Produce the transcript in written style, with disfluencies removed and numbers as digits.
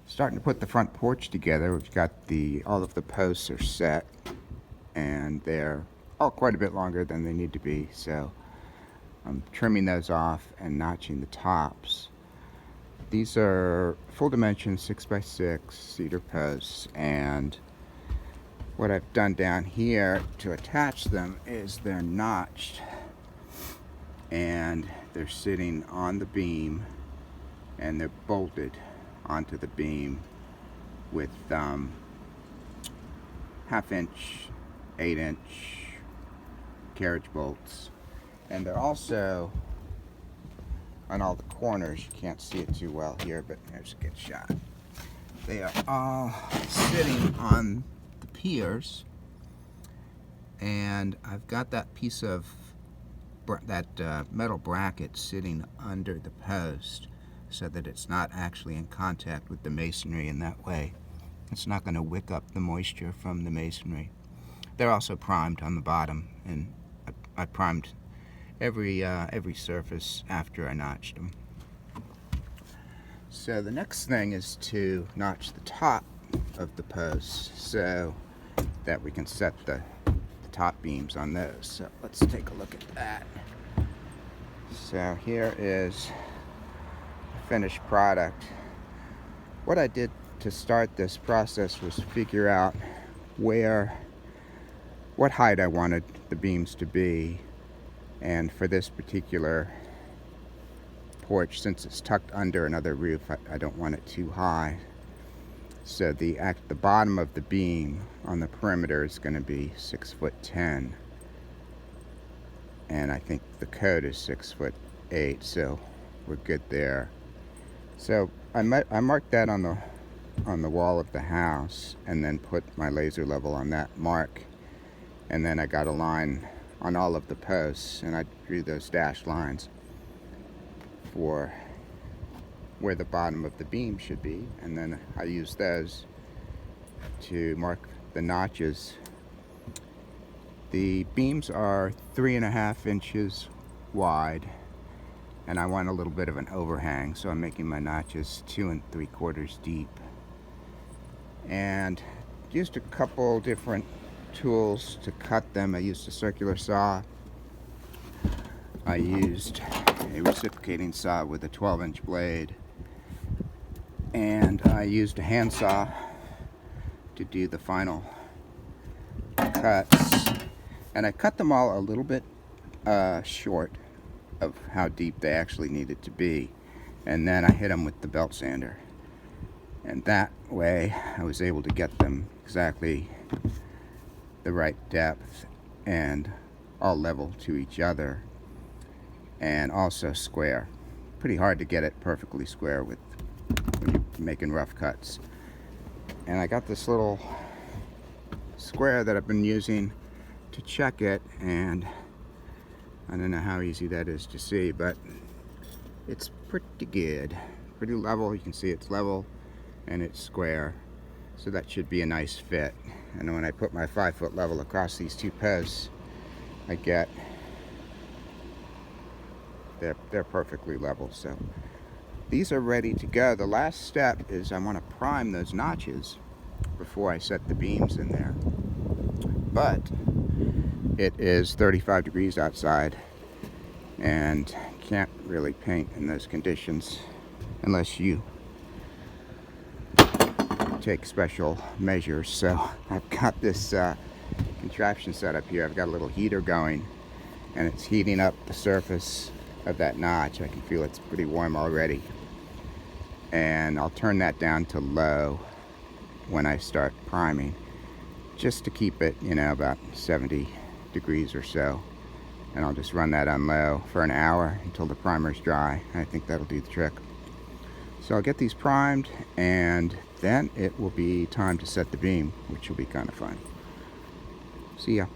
Starting to put the front porch together. We've got all of the posts are set, and they're all quite a bit longer than they need to be, so I'm trimming those off and notching the tops. These are full dimension 6x6 cedar posts, and what I've done down here to attach them is they're notched and they're sitting on the beam, and they're bolted onto the beam with half-inch, 8-inch carriage bolts. And they're also on all the corners. You can't see it too well here, but here's a good shot. They are all sitting on the piers, and I've got that piece of metal bracket sitting under the post so that it's not actually in contact with the masonry, and that way it's not going to wick up the moisture from the masonry. They're also primed on the bottom, and I primed every surface after I notched them. So the next thing is to notch the top of the posts so that we can set the top beams on those. So let's take a look at that. So here is the finished product. What I did to start this process was figure out what height I wanted the beams to be. And for this particular porch, since it's tucked under another roof, I don't want it too high. So the bottom of the beam on the perimeter is going to be 6'10", and I think the code is 6'8", so we're good there. So I marked that on the wall of the house, and then put my laser level on that mark, and then I got a line on all of the posts, and I drew those dashed lines for where the bottom of the beam should be, and then I used those to mark the notches. The beams are 3.5 inches wide, and I want a little bit of an overhang, so I'm making my notches 2 3/4 deep. And used a couple different tools to cut them. I used a circular saw. I used a reciprocating saw with a 12-inch blade, and I used a handsaw to do the final cuts. And I cut them all a little bit short of how deep they actually needed to be, and then I hit them with the belt sander, and that way I was able to get them exactly the right depth and all level to each other, and also square. Pretty hard to get it perfectly square when you're making rough cuts. And I got this little square that I've been using to check it, and I don't know how easy that is to see, but it's pretty good, pretty level. You can see it's level and it's square, so that should be a nice fit. And when I put my 5-foot level across these two posts, I get they're perfectly level. So these are ready to go. The last step is I want to prime those notches before I set the beams in there. But it is 35 degrees outside, and can't really paint in those conditions unless you take special measures. So I've got this contraption set up here. I've got a little heater going, and it's heating up the surface of that notch. I can feel it's pretty warm already, and I'll turn that down to low when I start priming, just to keep it, about 70 degrees or so. And I'll just run that on low for an hour until the primer's dry. I think that'll do the trick. So I'll get these primed, and then it will be time to set the beam, which will be kind of fun. See ya.